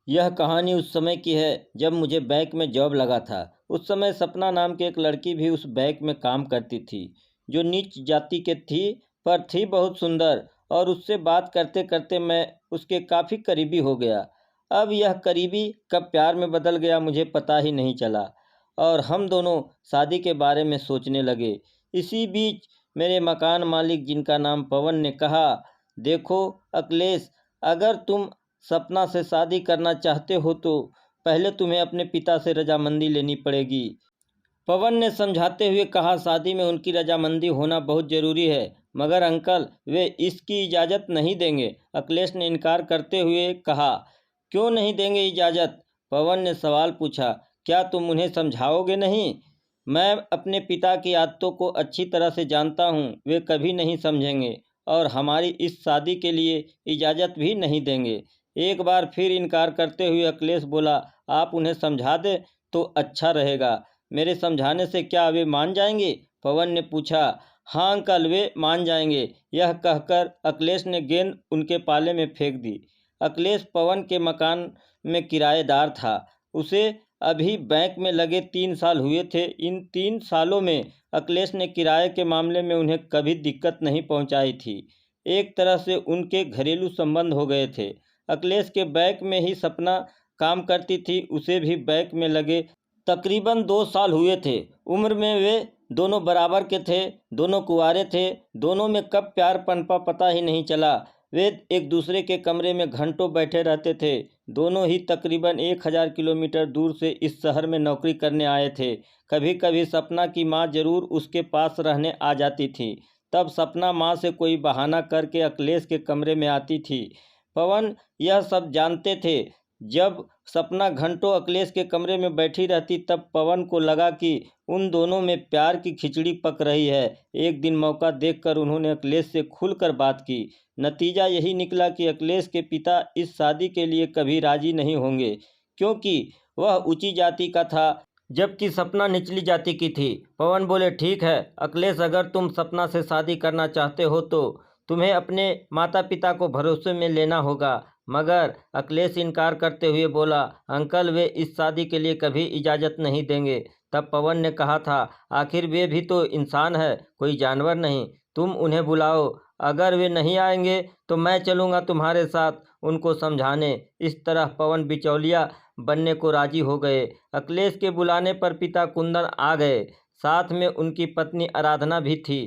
यह कहानी उस समय की है जब मुझे बैंक में जॉब लगा था। उस समय सपना नाम की एक लड़की भी उस बैंक में काम करती थी, जो नीच जाति के थी, पर थी बहुत सुंदर। और उससे बात करते करते मैं उसके काफ़ी करीबी हो गया। अब यह करीबी कब प्यार में बदल गया मुझे पता ही नहीं चला, और हम दोनों शादी के बारे में सोचने लगे। इसी बीच मेरे मकान मालिक, जिनका नाम पवन, ने कहा, देखो अखिलेश, अगर तुम सपना से शादी करना चाहते हो तो पहले तुम्हें अपने पिता से रजामंदी लेनी पड़ेगी। पवन ने समझाते हुए कहा, शादी में उनकी रजामंदी होना बहुत ज़रूरी है, मगर अंकल, वे इसकी इजाज़त नहीं देंगे। अखिलेश ने इनकार करते हुए कहा, क्यों नहीं देंगे इजाज़त? पवन ने सवाल पूछा, क्या तुम उन्हें समझाओगे नहीं? मैं अपने पिता की आदतों को अच्छी तरह से जानता हूँ, वे कभी नहीं समझेंगे और हमारी इस शादी के लिए इजाज़त भी नहीं देंगे। एक बार फिर इनकार करते हुए अखिलेश बोला, आप उन्हें समझा दें तो अच्छा रहेगा। मेरे समझाने से क्या वे मान जाएंगे? पवन ने पूछा। हाँ अंकल, वे मान जाएंगे। यह कहकर अखिलेश ने गेंद उनके पाले में फेंक दी। अखिलेश पवन के मकान में किराएदार था। उसे अभी बैंक में लगे 3 साल हुए थे। इन 3 सालों में अखिलेश ने किराए के मामले में उन्हें कभी दिक्कत नहीं पहुंचाई थी। एक तरह से उनके घरेलू संबंध हो गए थे। अखिलेश के बैंक में ही सपना काम करती थी, उसे भी बैंक में लगे तकरीबन 2 साल हुए थे। उम्र में वे दोनों बराबर के थे, दोनों कुंवारे थे। दोनों में कब प्यार पनपा पता ही नहीं चला। वे एक दूसरे के कमरे में घंटों बैठे रहते थे। दोनों ही तकरीबन 1000 किलोमीटर दूर से इस शहर में नौकरी करने आए थे। कभी कभी सपना की माँ जरूर उसके पास रहने आ जाती थी। तब सपना माँ से कोई बहाना करके अखिलेश के कमरे में आती थी। पवन यह सब जानते थे। जब सपना घंटों अखिलेश के कमरे में बैठी रहती, तब पवन को लगा कि उन दोनों में प्यार की खिचड़ी पक रही है। एक दिन मौका देखकर उन्होंने अखिलेश से खुलकर बात की। नतीजा यही निकला कि अखिलेश के पिता इस शादी के लिए कभी राजी नहीं होंगे, क्योंकि वह ऊंची जाति का था, जबकि सपना निचली जाति की थी। पवन बोले, ठीक है अखिलेश, अगर तुम सपना से शादी करना चाहते हो तो तुम्हें अपने माता पिता को भरोसे में लेना होगा। मगर अखिलेश इनकार करते हुए बोला, अंकल, वे इस शादी के लिए कभी इजाज़त नहीं देंगे। तब पवन ने कहा था, आखिर वे भी तो इंसान है, कोई जानवर नहीं। तुम उन्हें बुलाओ, अगर वे नहीं आएंगे तो मैं चलूँगा तुम्हारे साथ उनको समझाने। इस तरह पवन बिचौलिया बनने को राजी हो गए। अखिलेश के बुलाने पर पिता कुंदन आ गए, साथ में उनकी पत्नी आराधना भी थी।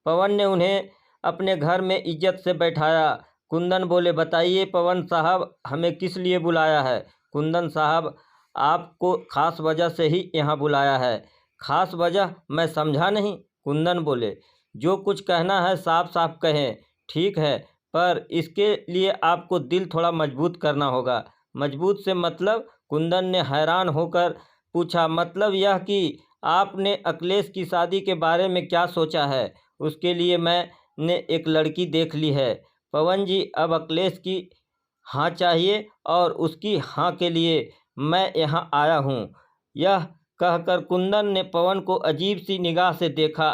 पवन ने उन्हें अपने घर में इज्जत से बैठाया। कुंदन बोले, बताइए पवन साहब, हमें किस लिए बुलाया है? कुंदन साहब, आपको खास वजह से ही यहाँ बुलाया है। खास वजह? मैं समझा नहीं। कुंदन बोले, जो कुछ कहना है साफ साफ कहें। ठीक है, पर इसके लिए आपको दिल थोड़ा मजबूत करना होगा। मजबूत से मतलब? कुंदन ने हैरान होकर पूछा, मतलब यह कि आपने अखिलेश की शादी के बारे में क्या सोचा है? उसके लिए मैंने एक लड़की देख ली है पवन जी। अब अखिलेश की हाँ चाहिए और उसकी हाँ के लिए मैं यहाँ आया हूँ। यह कहकर कुंदन ने पवन को अजीब सी निगाह से देखा।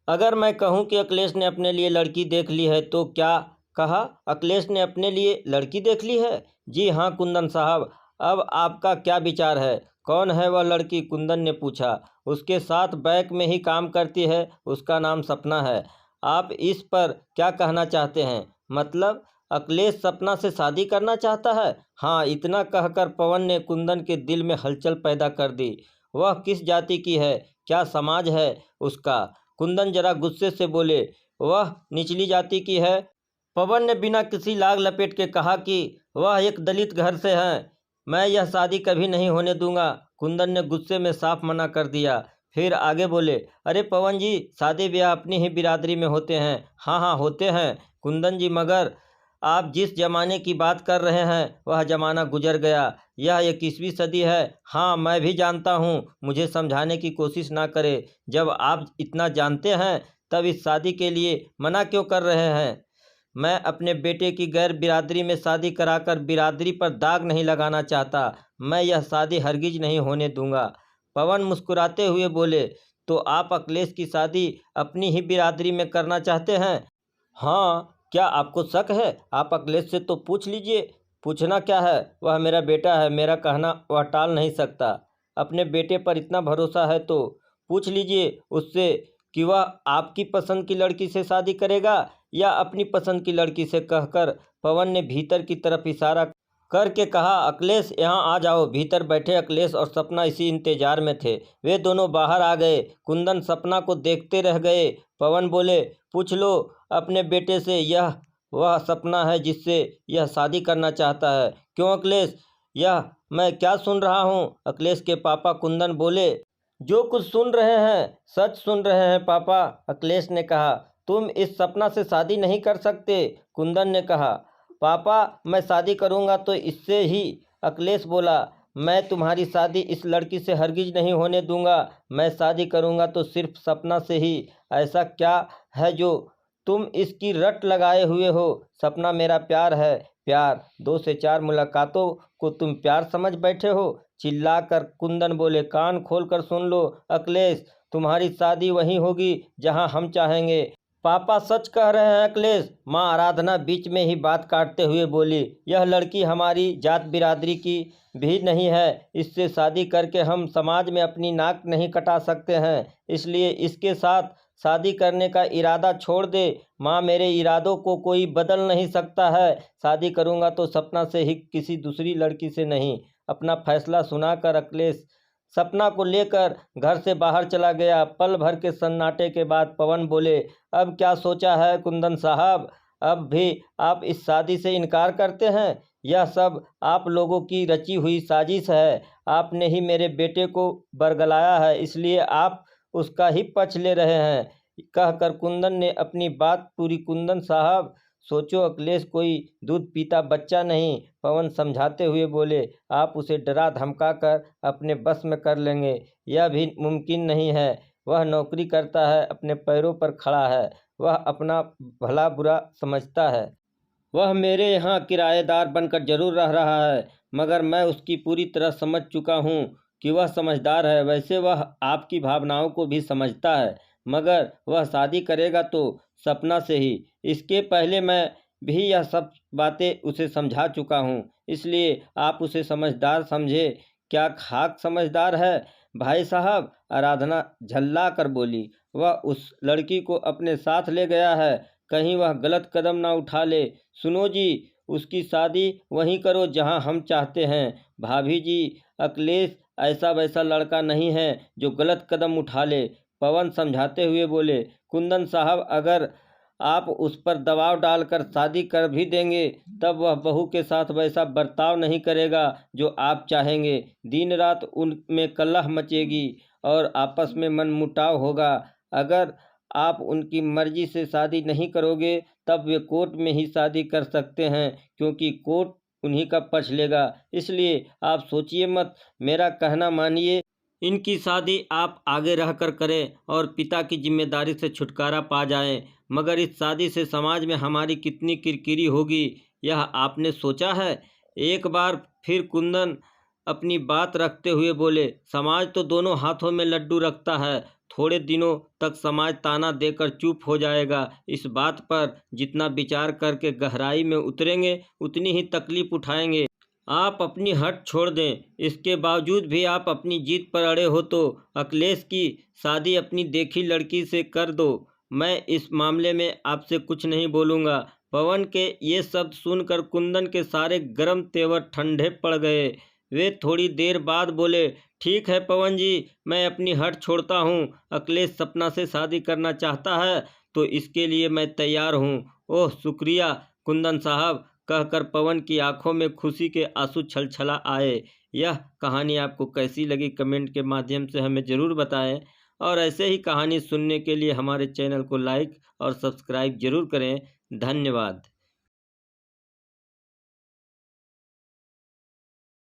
अगर मैं कहूँ कि अखिलेश ने अपने लिए लड़की देख ली है तो क्या? कहा, अखिलेश ने अपने लिए लड़की देख ली है? जी हाँ कुंदन साहब, अब आपका क्या विचार है? कौन है वह लड़की? कुंदन ने पूछा। उसके साथ बैंक में ही काम करती है, उसका नाम सपना है। आप इस पर क्या कहना चाहते हैं? मतलब अखिलेश सपना से शादी करना चाहता है? हाँ, इतना कहकर पवन ने कुंदन के दिल में हलचल पैदा कर दी। वह किस जाति की है? क्या समाज है उसका? कुंदन जरा गुस्से से बोले, वह निचली जाति की है। पवन ने बिना किसी लाग लपेट के कहा कि वह एक दलित घर से हैं। मैं यह शादी कभी नहीं होने दूंगा। कुंदन ने गुस्से में साफ मना कर दिया। फिर आगे बोले, अरे पवन जी, शादी ब्याह अपनी ही बिरादरी में होते हैं। हाँ हाँ होते हैं कुंदन जी, मगर आप जिस जमाने की बात कर रहे हैं वह जमाना गुजर गया। यह 21वीं सदी है। हाँ, मैं भी जानता हूँ, मुझे समझाने की कोशिश ना करें। जब आप इतना जानते हैं तब इस शादी के लिए मना क्यों कर रहे हैं? मैं अपने बेटे की गैर बिरादरी में शादी कराकर बिरादरी पर दाग नहीं लगाना चाहता। मैं यह शादी हरगिज नहीं होने दूंगा। पवन मुस्कुराते हुए बोले, तो आप अखिलेश की शादी अपनी ही बिरादरी में करना चाहते हैं? हाँ, क्या आपको शक है? आप अखिलेश से तो पूछ लीजिए। पूछना क्या है, वह मेरा बेटा है, मेरा कहना वह टाल नहीं सकता। अपने बेटे पर इतना भरोसा है तो पूछ लीजिए उससे कि वह आपकी पसंद की लड़की से शादी करेगा या अपनी पसंद की लड़की से, कहकर पवन ने भीतर की तरफ इशारा करके कहा। अखिलेश, यहाँ आ जाओ। भीतर बैठे अखिलेश और सपना इसी इंतजार में थे। वे दोनों बाहर आ गए। कुंदन सपना को देखते रह गए। पवन बोले, पूछ लो अपने बेटे से, यह वह सपना है जिससे यह शादी करना चाहता है। क्यों अखिलेश, यह मैं क्या सुन रहा हूँ? अखिलेश के पापा कुंदन बोले, जो कुछ सुन रहे हैं सच सुन रहे हैं पापा। अखिलेश ने कहा, तुम इस सपना से शादी नहीं कर सकते। कुंदन ने कहा, पापा मैं शादी करूंगा तो इससे ही। अखिलेश बोला, मैं तुम्हारी शादी इस लड़की से हरगिज नहीं होने दूंगा। मैं शादी करूंगा तो सिर्फ सपना से ही। ऐसा क्या है जो तुम इसकी रट लगाए हुए हो? सपना मेरा प्यार है। प्यार? 2 से 4 मुलाकातों को तुम प्यार समझ बैठे हो? चिल्लाकर कुंदन बोले, कान खोलकर सुन लो अखिलेश, तुम्हारी शादी वहीं होगी जहां हम चाहेंगे। पापा सच कह रहे हैं अखिलेश। माँ आराधना बीच में ही बात काटते हुए बोली, यह लड़की हमारी जात बिरादरी की भी नहीं है। इससे शादी करके हम समाज में अपनी नाक नहीं कटा सकते हैं। इसलिए इसके साथ शादी करने का इरादा छोड़ दे। माँ, मेरे इरादों को कोई बदल नहीं सकता है। शादी करूँगा तो सपना से ही, किसी दूसरी लड़की से नहीं। अपना फैसला सुनाकर अखिलेश सपना को लेकर घर से बाहर चला गया। पल भर के सन्नाटे के बाद पवन बोले, अब क्या सोचा है कुंदन साहब? अब भी आप इस शादी से इनकार करते हैं? यह सब आप लोगों की रची हुई साजिश है। आपने ही मेरे बेटे को बरगलाया है, इसलिए आप उसका ही पक्ष ले रहे हैं, कहकर कुंदन ने अपनी बात पूरी। कुंदन साहब, सोचो अखिलेश कोई दूध पीता बच्चा नहीं। पवन समझाते हुए बोले, आप उसे डरा धमका कर अपने बस में कर लेंगे, यह भी मुमकिन नहीं है। वह नौकरी करता है, अपने पैरों पर खड़ा है, वह अपना भला बुरा समझता है। वह मेरे यहाँ किराएदार बनकर जरूर रह रहा है, मगर मैं उसकी पूरी तरह समझ चुका हूँ कि वह समझदार है। वैसे वह आपकी भावनाओं को भी समझता है, मगर वह शादी करेगा तो सपना से ही। इसके पहले मैं भी यह सब बातें उसे समझा चुका हूँ, इसलिए आप उसे समझदार समझे। क्या खाक समझदार है भाई साहब? आराधना झल्ला कर बोली, वह उस लड़की को अपने साथ ले गया है, कहीं वह गलत कदम ना उठा ले। सुनो जी, उसकी शादी वहीं करो जहां हम चाहते हैं। भाभी जी, अखिलेश ऐसा वैसा लड़का नहीं है जो गलत कदम उठा ले। पवन समझाते हुए बोले, कुंदन साहब, अगर आप उस पर दबाव डालकर शादी कर भी देंगे तब वह बहू के साथ वैसा बर्ताव नहीं करेगा जो आप चाहेंगे। दिन रात उनमें कलह मचेगी और आपस में मनमुटाव होगा। अगर आप उनकी मर्जी से शादी नहीं करोगे तब वे कोर्ट में ही शादी कर सकते हैं, क्योंकि कोर्ट उन्हीं का पक्ष लेगा। इसलिए आप सोचिए मत, मेरा कहना मानिए। इनकी शादी आप आगे रहकर करें और पिता की जिम्मेदारी से छुटकारा पा जाएं। मगर इस शादी से समाज में हमारी कितनी किरकिरी होगी, यह आपने सोचा है? एक बार फिर कुंदन अपनी बात रखते हुए बोले, समाज तो दोनों हाथों में लड्डू रखता है। थोड़े दिनों तक समाज ताना देकर चुप हो जाएगा। इस बात पर जितना विचार करके गहराई में उतरेंगे उतनी ही तकलीफ उठाएंगे। आप अपनी हट छोड़ दें, इसके बावजूद भी आप अपनी जीत पर अड़े हो तो अखिलेश की शादी अपनी देखी लड़की से कर दो। मैं इस मामले में आपसे कुछ नहीं बोलूँगा। पवन के ये शब्द सुनकर कुंदन के सारे गर्म तेवर ठंडे पड़ गए। वे थोड़ी देर बाद बोले, ठीक है पवन जी, मैं अपनी हट छोड़ता हूँ। अखिलेश सपना से शादी करना चाहता है तो इसके लिए मैं तैयार हूँ। ओह शुक्रिया कुंदन साहब, कहकर पवन की आंखों में खुशी के आंसू छलछला आए। यह कहानी आपको कैसी लगी कमेंट के माध्यम से हमें ज़रूर बताएं, और ऐसे ही कहानी सुनने के लिए हमारे चैनल को लाइक और सब्सक्राइब जरूर करें। धन्यवाद।